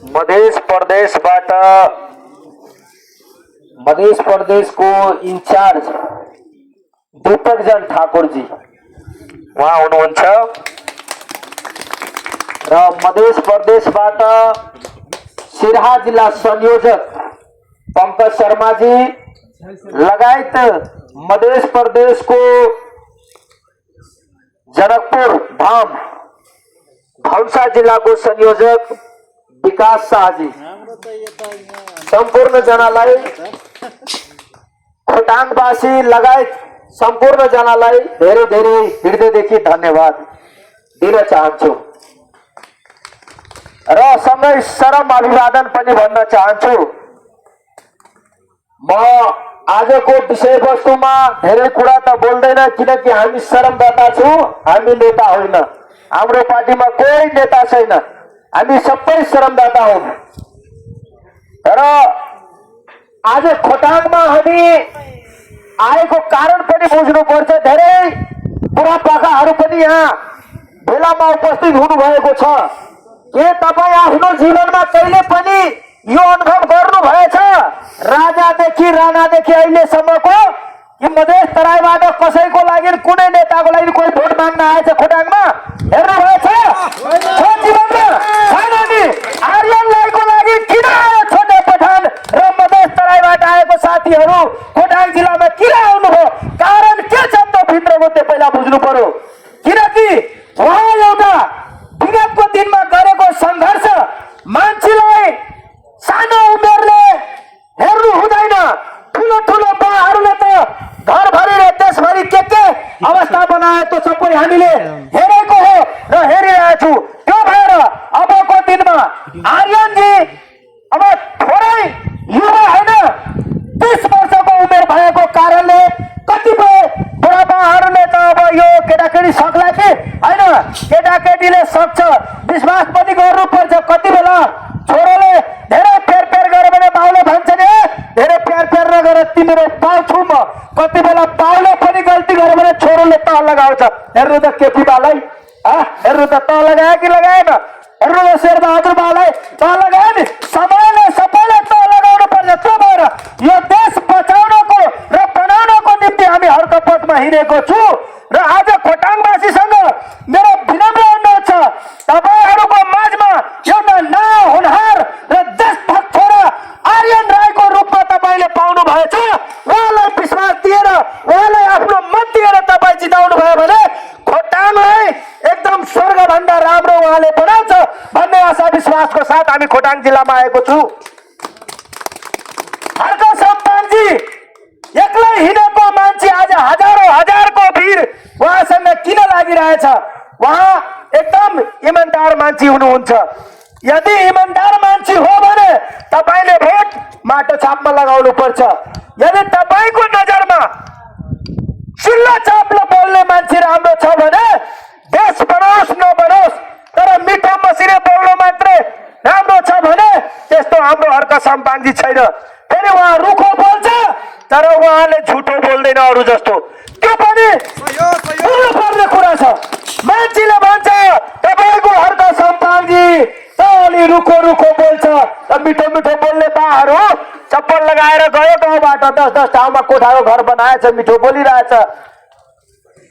मध्य प्रदेश को इंचार्ज दीपकजन ठाकुर जी वहाँ हुनुहुन्छ र मध्य प्रदेशबाट सिराहा जिल्ला संयोजक पंकज शर्मा जी लगायत मध्य प्रदेश को जनकपुर धाम भौसा जिल्ला को संयोजक विकास शाह जी संपूर्ण जनालाई खोटाङवासी लगायत संपूर्ण जनालाई धेरै धेरै हृदयदेखि धन्यवाद दिन चाहन्छु र सँगै सरम अभिवादन पनि भन्न चाहन्छु। म आजको विषयवस्तुमा धेरै कुरा त बोल्दैन किनकि हामी शरमदाता छौं, हामी नेता होइन, हाम्रो पार्टीमा कोही नेता छैन, हामी सबै शरमदाता हौं। र आज खोटाङमा हामी आएको कारण पनि बुझ्नुपर्छ। धेरै बुढापाकाहरू पनि यहाँ भेलामा उपस्थित हुनुभएको छ। के तपाईँ आफ्नो जीवनमा कहिले पनि यो अनुभव गर्नु भएछ राजादेखि राणादेखि अहिलेसम्मको कि मधेस तराईबाट कसैको लागि कुनै नेताको लागि कोही भोट माग्न आएछ खोटाङमा? हेर्नु भएछ? जीवनमा छैन नि। आर्यन राईको लागि किन आयो छोटे पठान र मधेस तराईबाट आएको साथीहरू खोटाङ जिल्लामा किन आउनुभयो? कारण के छ त भित्रको त्यो पहिला बुझ्नु पर्यो। किनकि उहाँ एउटा विगतको दिनमा गरेको सङ्घर्ष मान्छेलाई सानो उमेरले हेर्नु हुँदैन। ठुलो ठुलो बाहरूले त घरभरि र देशभरि के अवस्था बनाए त्यो सबै हामीले हेरेको हो र हेरिरहेछु। त्यो भएर अबको दिनमा आर्यनजी अब थोरै युवा होइन, 30 वर्षको उमेर भएको कारणले कतिपय बुढापाहरूले त अब यो केटाकेटी सक्ला कि होइन, केटाकेटीले सक्छ विश्वास पनि गर्नुपर्छ। कति बेला छोरोले धेरै फेर गरे भने बाउले भन्छ नि धेरै फेर नगर तिम्रो बाउ छु म। कति बेला बाउले पनि गल्ती गर्यो भने छोरोले तह लगाउँछ। हेर्नु त केपी बालाई, हेर्नु त तह लगायो कि लगाएन? हेर्नु त शेरबहादुर बालाई तह लगायो नि। सबैले तह लगाउनु पर्छ। त्यो भएर यो देश बचाउनको र बनाउनको निम्ति हामी हरकपथमा हिँडेको छु। र आज खोटाङवासीसँग मेरो विनम्र अनुरोध छ, तपाईहरूको माझमा एउटा नयाँ हुनहार र देशभक्त छोरा आर्यन राईको रूपमा तपाईले पाउनु भएछ। उहाँलाई विश्वास दिएर उहाँलाई आफ्नो मत दिएर तपाईँ जिताउनु भयो भने खोटाङलाई एकदम स्वर्गभन्दा राम्रो उहाँले बनाउँछ भन्ने आशा विश्वासको साथ हामी खोटाङ जिल्लामा आएको छु। हर्क सम्पानजी एक्लै हिँडेको मान्छे आज हजारको भिड उहाँसँग किन लागिरहेछ? उहाँ एकदम इमानदार मान्छे हुनुहुन्छ। यदि इमानदार मान्छे हो भने तपाईले भोट माटो छापमा लगाउनु पर्छ। यदि तपाईको नजरमा चिल्ला चापले बोल्ने मान्छे राम्रो छ भने देश बनोस् नबनोस् तर मिठो मसिनो बोल्नु मात्रै राम्रो छ भने त्यस्तो हाम्रो हर्क सम्पानजी छैन। फेरि उहाँ रुखो बोल्छ तर उहाँले झुटो बोल्दैन अरू जस्तो। त्यो पनि बोल्नुपर्ने कुरा छ। मान्छेले भन्छ तपाईको हर्क सम्पानजी त अलि रुखो बोल्छ र मिठो बोल्ने बाहरू चप्पल लगाएर गयो गाउँबाट 10 ठाउँमा कोठाको घर बनाएछ, मिठो बोलिरहेछ।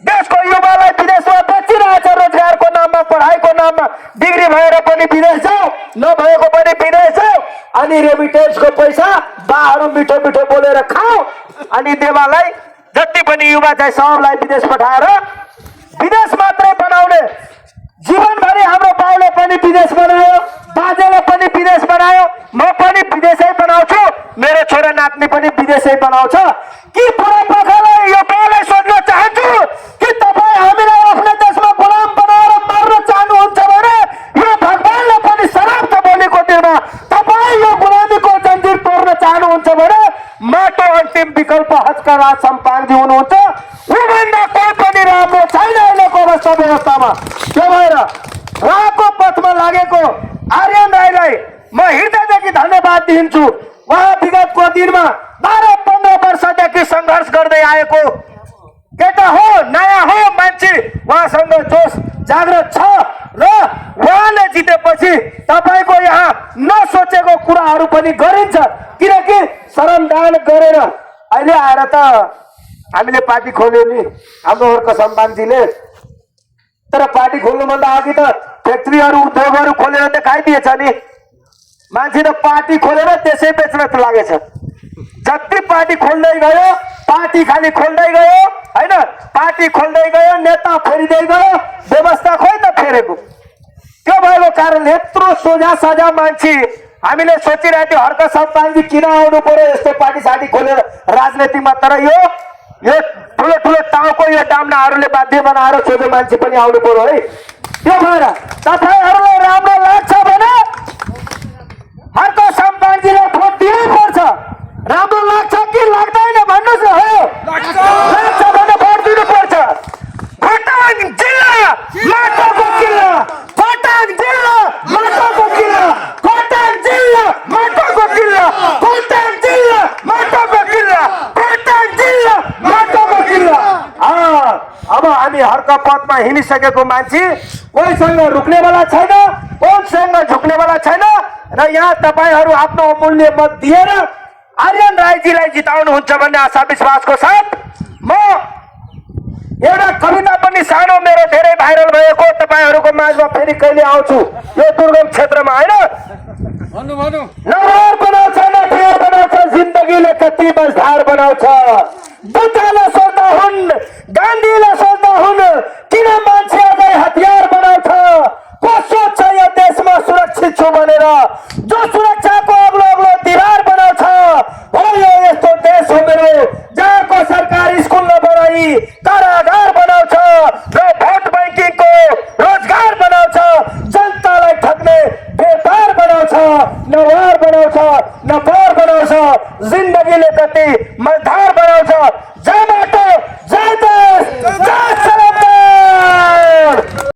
देशको युवालाई विदेशमा बेचिरहेछ रोजगारको नाममा, पढाइको नाममा। डिग्री भएर पनि विदेश जाऊ, नभएको पनि विदेश जाऊ, अनि रेमिटेन्सको पैसा बाहरू मिठो बोलेर खाऊ, अनि देवालाई जति पनि युवा चाहिँ सबलाई विदेश पठाएर विदेश मात्रै बनाउने। जीवनभरि हाम्रो बाउले पनि विदेश बनायो, बाजेले पनि विदेश बनायो, म पनि विदेशै बनाउँछु, मेरो छोरा नाच्ने पनि विदेशै बनाउँछ। कि बुढापाकालाई यो बाउलाई सोध्न चाहन्छु कि तपाईँ हामीलाई आफ्नो देशमा गुलाम बनाएर मार्न चाहनुहुन्छ भने यो भगवानले पनि शराब छ भोलिको दिनमा। तपाईँ यो गुलामीको जन्जिर तोड्न चाहनुहुन्छ भने माटो अन्तिम विकल्प हर्क सम्पानजी हुनुहुन्छ। उभन्दा कोही पनि राम्रो छैन अहिलेको अवस्था व्यवस्थामा। त्यो भएर उहाँको पथमा लागेको आर्यन राईलाई म हृदयदेखि धन्यवाद दिन्छु। उहाँ विगतको दिनमा 12-15 वर्षदेखि सङ्घर्ष गर्दै आएको केटा हो, नयाँ हो मान्छे। उहाँसँग जोश जागृत छ र उहाँले जितेपछि तपाईको यहाँ नसोचेको कुराहरू पनि गरिन्छ। किनकि श्रमदान गरेर अहिले आएर त हामीले पार्टी खोल्यो नि हाम्रो हर्क सम्मानजीले, तर पार्टी खोल्नुभन्दा अघि त फ्याक्ट्रीहरू उद्योगहरू खोलेर देखाइदिएछ नि। मान्छे त पार्टी खोलेर त्यसै बेच्न त लागेछ। जति पार्टी खोल्दै गयो, पार्टी खालि खोल्दै गयो होइन, पार्टी खोल्दै गयो, नेता फेरिँदै गयो, व्यवस्था खोइ त फेरेको। त्यो भएको कारण यत्रो सोझा साझा मान्छे हामीले सोचिरहेको थियो हर्क सम्मानजी किन आउनु पर्यो यस्तो पार्टी साटी खोलेर राजनीतिमा। तर यो ठुलो ठुलो टाउको यो डाम्नाहरूले बाध्य बनाएर सोझो मान्छे पनि आउनु पर्यो है। त्यो भएर तपाईँहरूलाई राम्रो लाग्छ भने हर्क सम्मानजीलाई भोट दिनै पर्छ। राम्रो लाग्छ कि लाग्दैन भन्नुहोस् न हो। लाग्छ भने भोट दिनुपर्छ। खोटाङ जिल्ला माटोको किल्ला, खोटाङ जिल्ला माटोको किल्ला, खोटाङ जिल्ला माटोको किल्ला, खोटाङ जिल्ला माटोको किल्ला, खोटाङ जिल्ला माटोको किल्ला। अब हामी हर्क पथमा हिँडिसकेको मान्छे कोहीसँग रुक्नेवाला छैन, कोहीसँग झुक्नेवाला छैन र यहाँ तपाईँहरू आफ्नो अमूल्य मत दिएर आर्यन राईजीलाई जिताउनुहुन्छ भन्ने आशा विश्वासको साथ म एउटा कविता पनि सानो मेरो धेरै भाइरल भएको तपाईँहरूको माझमा फेरि कहिले आउँछु यो दुर्गम क्षेत्रमा होइन। नवार बनाउँछ न ठेर बनाउँछ, जिन्दगीले कति मजधार बनाउँछ। बुद्धले सोच्दा हुन्, गान्धीले सोच्दा हुन्, किन मान्छे अझै हतियार बनाउँछ। को सोच्छ यो देशमा सुरक्षित छु भनेर, जो सुरक्षाको अग्लो अग्लो दीवार बनाउँछ। हो यो यस्तो देश हो मेरो जहाँको सरकारी स्कुल नबनाई कारागार बनाउँछ र भोट बैंकिङको रोजगार बनाउँछ, जनतालाई ठग्ने व्यापार बनाउँछ, नवार बनाउँछ, नपार बनाउँछ, जिन्दगीले कति मजधार बनाउँछ। जय माटो, जय देश,